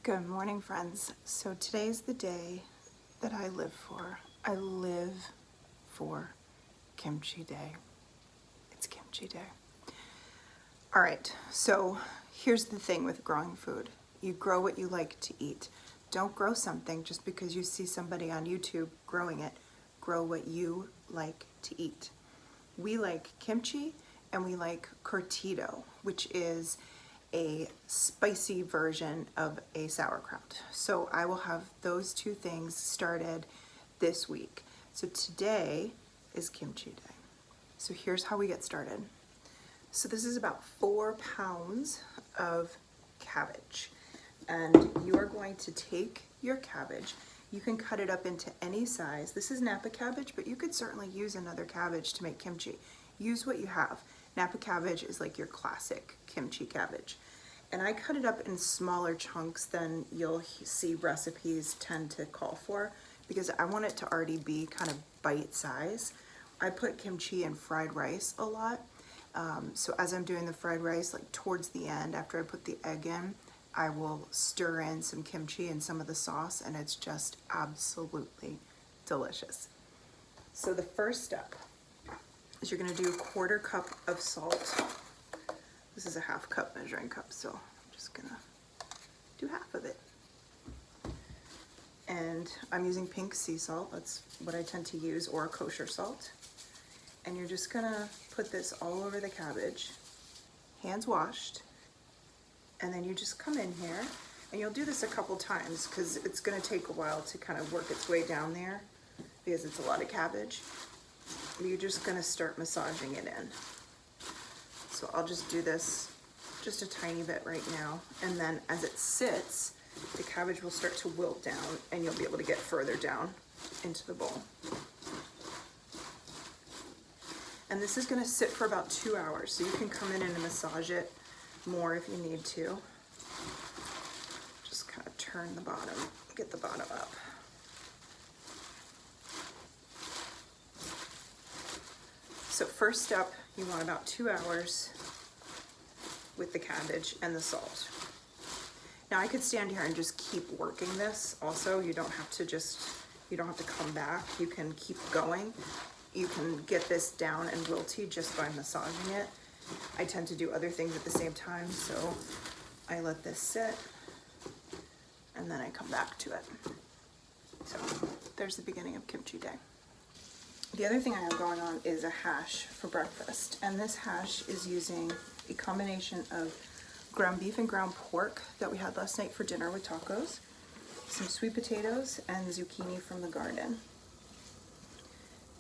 Good morning, friends. So today's the day that I live for. I live for Kimchi Day. It's Kimchi Day. All right, so here's the thing with growing food. You grow what you like to eat. Don't grow something just because you see somebody on YouTube growing it. Grow what you like to eat. We like kimchi and we like curtido, which is a spicy version of a sauerkraut. So I will have those two things started this week. So today is kimchi day. So here's how we get started. So this is about 4 pounds of cabbage. And you are going to take your cabbage. You can cut it up into any size. This is Napa cabbage, but you could certainly use another cabbage to make kimchi. Use what you have. Napa cabbage is like your classic kimchi cabbage. And I cut it up in smaller chunks than you'll see recipes tend to call for because I want it to already be kind of bite size. I put kimchi in fried rice a lot. So as I'm doing the fried rice, like towards the end, after I put the egg in, I will stir in some kimchi and some of the sauce, and it's just absolutely delicious. So the first step is you're gonna do a 1/4 cup of salt. This is a 1/2 cup measuring cup, so I'm just gonna do half of it. And I'm using pink sea salt, that's what I tend to use, or kosher salt. And you're just gonna put this all over the cabbage, hands washed. And then you just come in here, and you'll do this a couple times because it's gonna take a while to kind of work its way down there because it's a lot of cabbage. You're just gonna start massaging it in. So I'll just do this just a tiny bit right now. And then as it sits, the cabbage will start to wilt down and you'll be able to get further down into the bowl. And this is gonna sit for about 2 hours. So you can come in and massage it more if you need to. Just kind of turn the bottom, get the bottom up. So first step, you want about 2 hours with the cabbage and the salt. Now I could stand here and just keep working this also. You don't have to come back. You can keep going. You can get this down and wilty just by massaging it. I tend to do other things at the same time, so I let this sit and then I come back to it. So there's the beginning of kimchi day. The other thing I have going on is a hash for breakfast, and this hash is using a combination of ground beef and ground pork that we had last night for dinner with tacos, some sweet potatoes, and zucchini from the garden.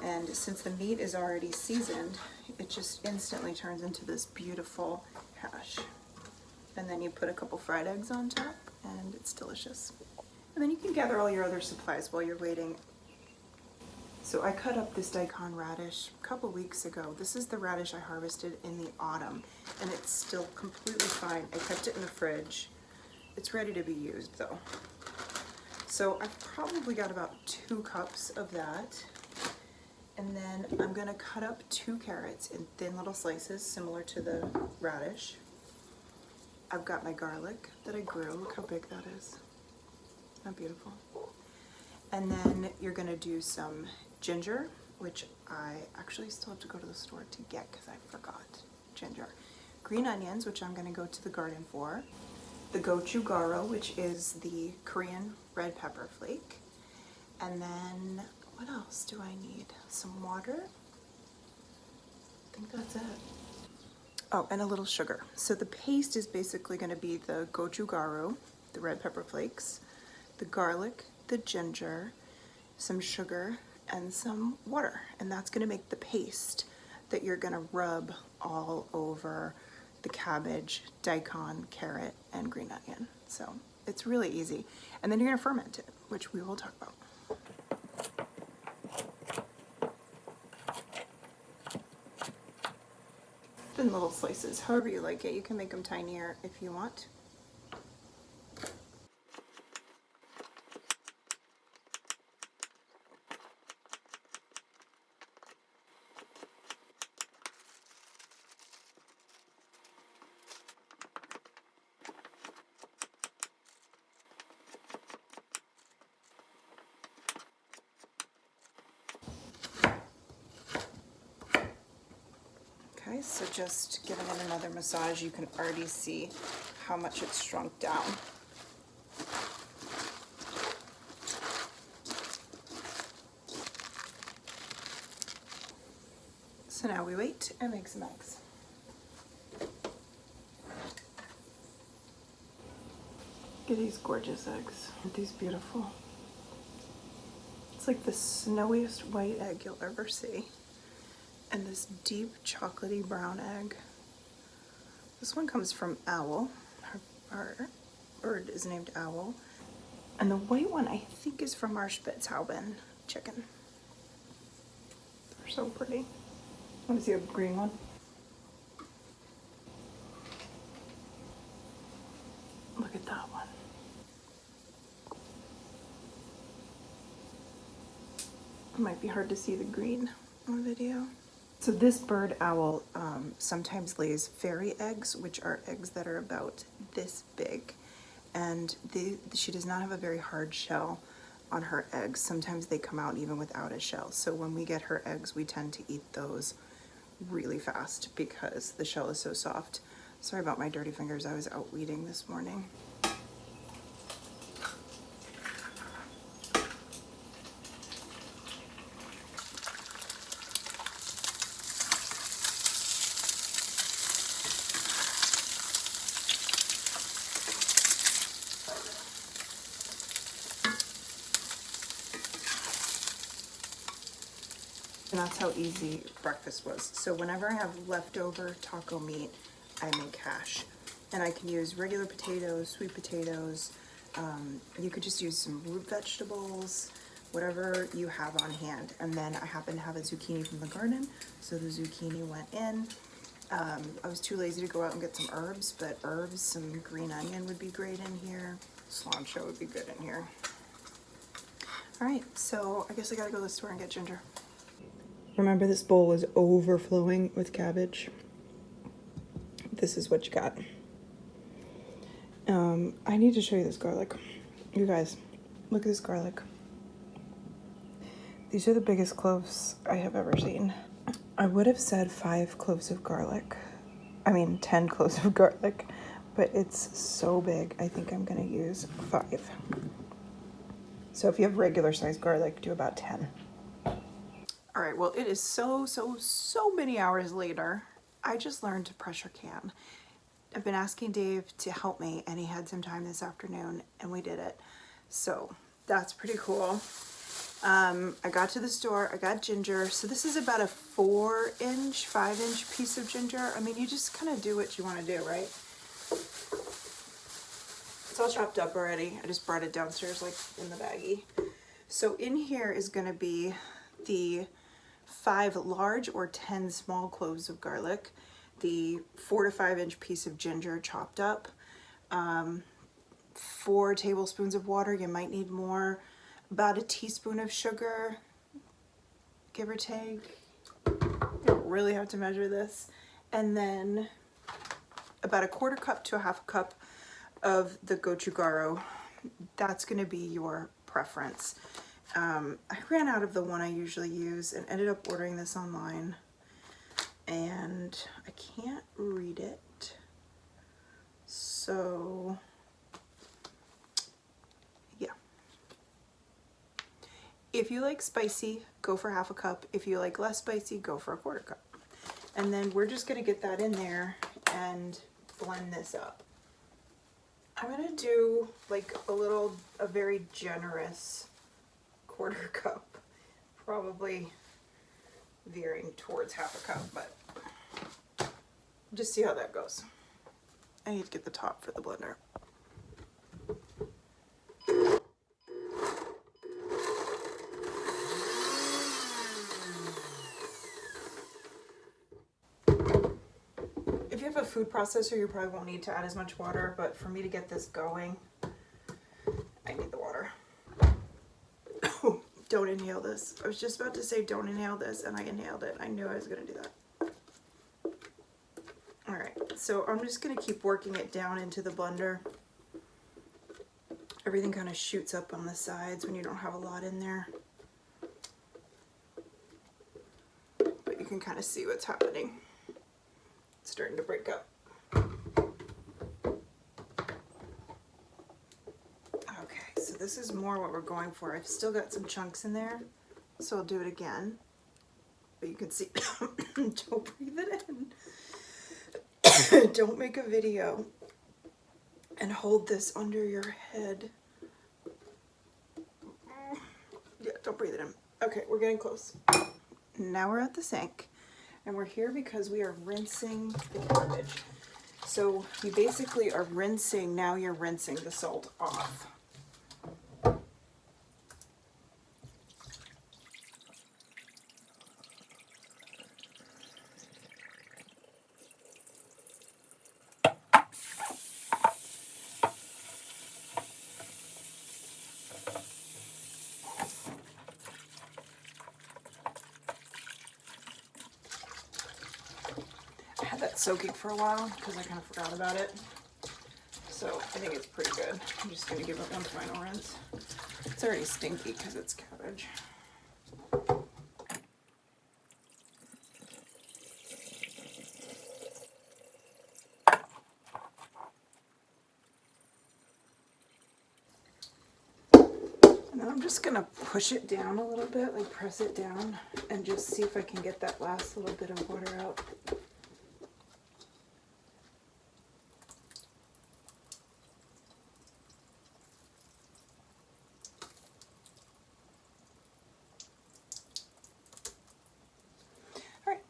And since the meat is already seasoned, it just instantly turns into this beautiful hash. And then you put a couple fried eggs on top, and it's delicious. And then you can gather all your other supplies while you're waiting. So I cut up this daikon radish a couple weeks ago. This is the radish I harvested in the autumn, and it's still completely fine. I kept it in the fridge. It's ready to be used though. So I've probably got about 2 cups of that. And then I'm gonna cut up 2 carrots in thin little slices, similar to the radish. I've got my garlic that I grew. Look how big that is. Isn't that beautiful? And then you're gonna do some ginger, which I actually still have to go to the store to get because I forgot ginger. Green onions, which I'm gonna go to the garden for. The gochujaro, which is the Korean red pepper flake. And then what else do I need? Some water. I think that's it. Oh, and a little sugar. So the paste is basically going to be the gochujaro, the red pepper flakes, the garlic, the ginger, some sugar, and some water. And that's going to make the paste that you're going to rub all over the cabbage, daikon, carrot, and green onion. So it's really easy. And then you're going to ferment it, which we will talk about. In little slices, however you like it. You can make them tinier if you want. So just giving it another massage, you can already see how much it's shrunk down. So now we wait and make some eggs. Look at these gorgeous eggs. Aren't these beautiful? It's like the snowiest white egg you'll ever see. And this deep chocolatey brown egg. This one comes from Owl. Our bird is named Owl. And the white one I think is from our Spitzhauben chicken. They're so pretty. Want to see a green one? Look at that one. It might be hard to see the green on video. So this bird owl sometimes lays fairy eggs, which are eggs that are about this big. And she does not have a very hard shell on her eggs. Sometimes they come out even without a shell. So when we get her eggs, we tend to eat those really fast because the shell is so soft. Sorry about my dirty fingers. I was out weeding this morning. And that's how easy breakfast was. So whenever I have leftover taco meat, I make hash. And I can use regular potatoes, sweet potatoes. You could just use some root vegetables, whatever you have on hand. And then I happen to have a zucchini from the garden, so the zucchini went in. I was too lazy to go out and get some herbs, but herbs, some green onion would be great in here. Cilantro would be good in here. All right, so I guess I gotta go to the store and get ginger. Remember, this bowl was overflowing with cabbage. This is what you got. I need to show you this garlic. You guys, look at this garlic. These are the biggest cloves I have ever seen. I would have said 5 cloves of garlic. I mean, 10 cloves of garlic, but it's so big. I think I'm gonna use 5. So if you have regular sized garlic, do about 10. All right, well, it is so many hours later. I just learned to pressure can. I've been asking Dave to help me, and he had some time this afternoon, and we did it. So that's pretty cool. I got to the store, I got ginger. So this is about a 4-inch, 5-inch piece of ginger. I mean, you just kind of do what you want to do, right? It's all chopped up already. I just brought it downstairs like in the baggie. So in here is gonna be the 5 large or 10 small cloves of garlic, the 4 to 5-inch piece of ginger chopped up, 4 tablespoons of water, you might need more, about a teaspoon of sugar, give or take. You don't really have to measure this. And then about a 1/4 cup to a 1/2 cup of the gochujaro. That's gonna be your preference. I ran out of the one I usually use and ended up ordering this online, and I can't read it, so yeah. If you like spicy, go for 1/2 cup. If you like less spicy, go for a 1/4 cup. And then we're just gonna get that in there and blend this up. I'm gonna do like a very generous 1/4 cup, probably veering towards 1/2 cup, but just see how that goes. I need to get the top for the blender. If you have a food processor, you probably won't need to add as much water, but for me to get this going, I need the water. Don't inhale this. I was just about to say don't inhale this, and I inhaled it. I knew I was going to do that. All right, so I'm just going to keep working it down into the blender. Everything kind of shoots up on the sides when you don't have a lot in there. But you can kind of see what's happening. It's starting to break up. Okay, so this is more what we're going for. I've still got some chunks in there, so I'll do it again. But you can see, don't breathe it in. Don't make a video and hold this under your head. Yeah, don't breathe it in. Okay, we're getting close. Now we're at the sink, and we're here because we are rinsing the cabbage. So you basically are rinsing, now you're rinsing the salt off. I had that soaking for a while because I kind of forgot about it. So I think it's pretty good. I'm just going to give it one final rinse. It's already stinky because it's cabbage. And then I'm just going to push it down a little bit, like press it down, and just see if I can get that last little bit of water out.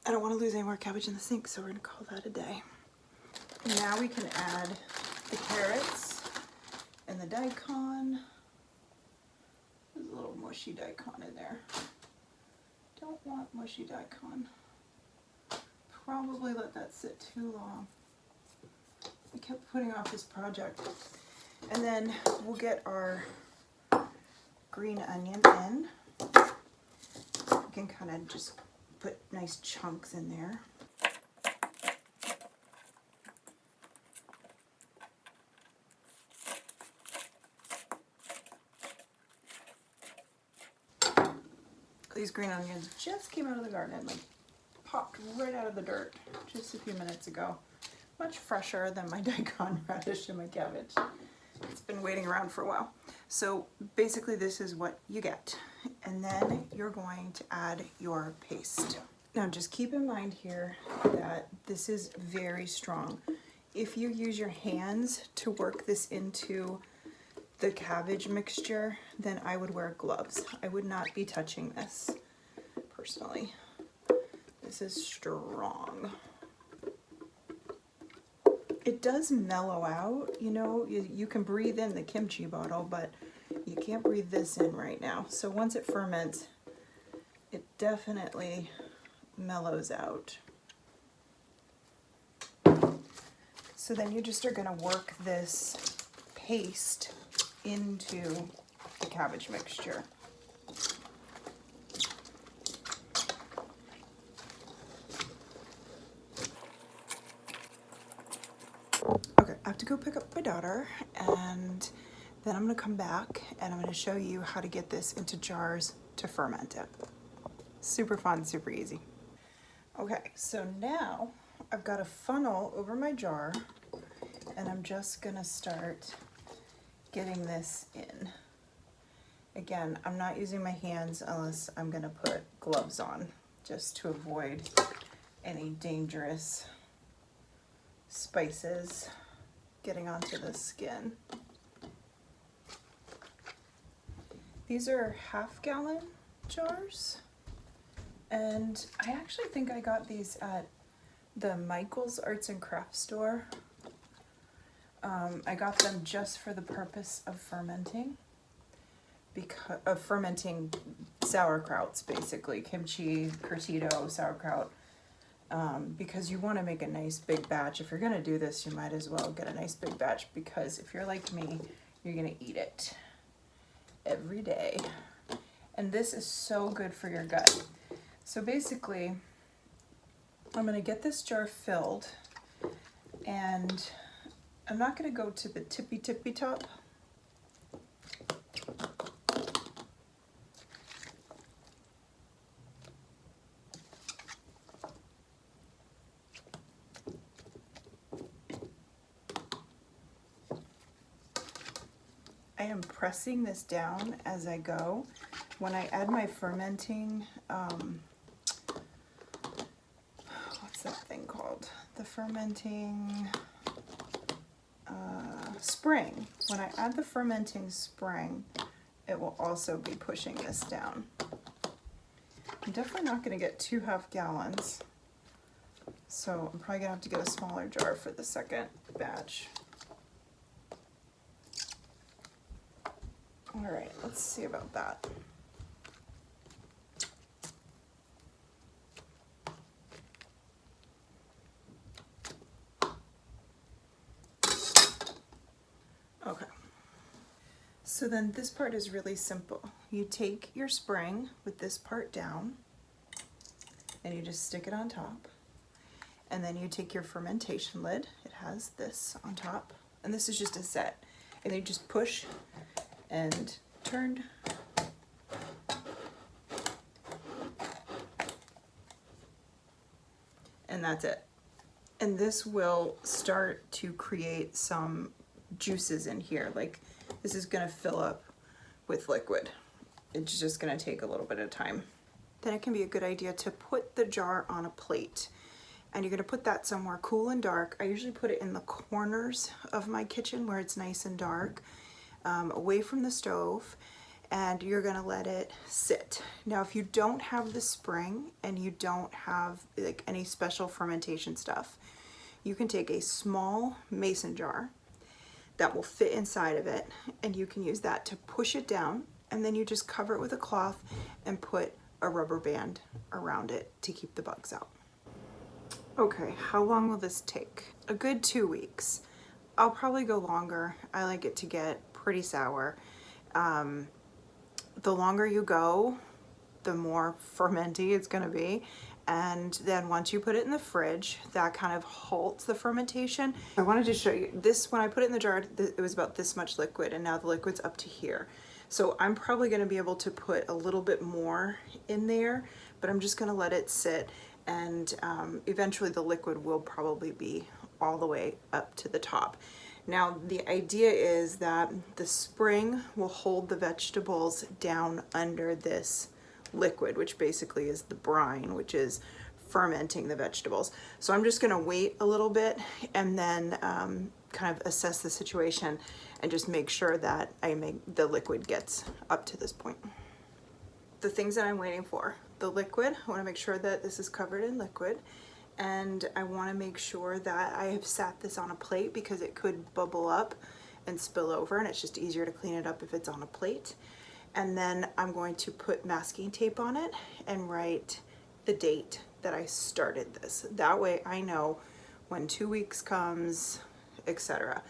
I don't want to lose any more cabbage in the sink, so we're going to call that a day. Now we can add the carrots and the daikon. There's a little mushy daikon in there. Don't want mushy daikon. Probably let that sit too long. I kept putting off this project. And then we'll get our green onion in. We can kind of just put nice chunks in there. These green onions just came out of the garden and like popped right out of the dirt just a few minutes ago. Much fresher than my daikon radish and my cabbage. It's been waiting around for a while. So basically this is what you get. And then you're going to add your paste. Now just keep in mind here that this is very strong. If you use your hands to work this into the cabbage mixture, then I would wear gloves. I would not be touching this personally. This is strong. It does mellow out, you know, you can breathe in the kimchi bottle, but you can't breathe this in right now. So once it ferments, it definitely mellows out. So then you just are going to work this paste into the cabbage mixture. Okay, I have to go pick up my daughter, and then I'm going to come back and I'm going to show you how to get this into jars to ferment it. Super fun, super easy. Okay, so now I've got a funnel over my jar, and I'm just going to start getting this in. Again, I'm not using my hands unless I'm going to put gloves on, just to avoid any dangerous spices getting onto the skin. These are half-gallon jars, and I actually think I got these at the Michael's Arts and Crafts store. I got them just for the purpose of fermenting, because of fermenting sauerkrauts, basically kimchi, curtido, sauerkraut, because you want to make a nice big batch. If you're going to do this, you might as well get a nice big batch, because if you're like me, you're going to eat it every day. And this is so good for your gut. So basically, I'm going to get this jar filled, and I'm not going to go to the tippy top. I am pressing this down as I go. When I add my fermenting, what's that thing called? The fermenting spring. When I add the fermenting spring, it will also be pushing this down. I'm definitely not going to get 2 half gallons, so I'm probably going to have to get a smaller jar for the second batch. All right, let's see about that. Okay. So then this part is really simple. You take your spring with this part down and you just stick it on top. And then you take your fermentation lid. It has this on top. And this is just a set. And you just push and turn. And that's it. And this will start to create some juices in here. Like, this is gonna fill up with liquid. It's just gonna take a little bit of time. Then it can be a good idea to put the jar on a plate. And you're gonna put that somewhere cool and dark. I usually put it in the corners of my kitchen where it's nice and dark, away from the stove, and you're gonna let it sit. Now, if you don't have the spring and you don't have like any special fermentation stuff, you can take a small mason jar that will fit inside of it, and you can use that to push it down, and then you just cover it with a cloth and put a rubber band around it to keep the bugs out. Okay, how long will this take? A good 2 weeks. I'll probably go longer. I like it to get pretty sour. The longer you go, the more fermenty it's gonna be. And then once you put it in the fridge, that kind of halts the fermentation. I wanted to show you this. When I put it in the jar, it was about this much liquid, and now the liquid's up to here. So I'm probably gonna be able to put a little bit more in there, but I'm just gonna let it sit, and eventually the liquid will probably be all the way up to the top. Now, the idea is that the spring will hold the vegetables down under this liquid, which basically is the brine, which is fermenting the vegetables. So I'm just gonna wait a little bit and then kind of assess the situation and just make sure that the liquid gets up to this point. The things that I'm waiting for: the liquid. I wanna make sure that this is covered in liquid, and I wanna make sure that I have sat this on a plate because it could bubble up and spill over, and it's just easier to clean it up if it's on a plate. And then I'm going to put masking tape on it and write the date that I started this. That way I know when 2 weeks comes, etc.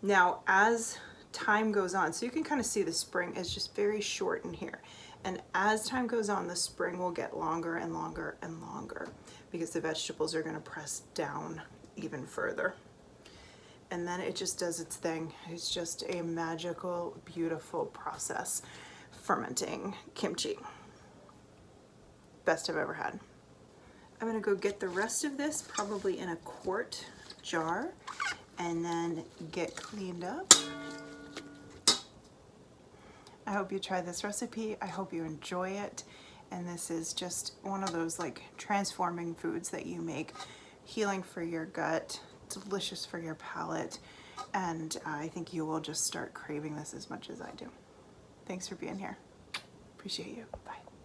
Now, as time goes on, so you can kind of see the spring is just very short in here. And as time goes on, the spring will get longer and longer and longer because the vegetables are gonna press down even further. And then it just does its thing. It's just a magical, beautiful process. Fermenting kimchi. Best I've ever had. I'm gonna go get the rest of this probably in a quart jar and then get cleaned up. I hope you try this recipe. I hope you enjoy it. And this is just one of those like transforming foods that you make, healing for your gut, delicious for your palate, and I think you will just start craving this as much as I do. Thanks for being here. Appreciate you. Bye.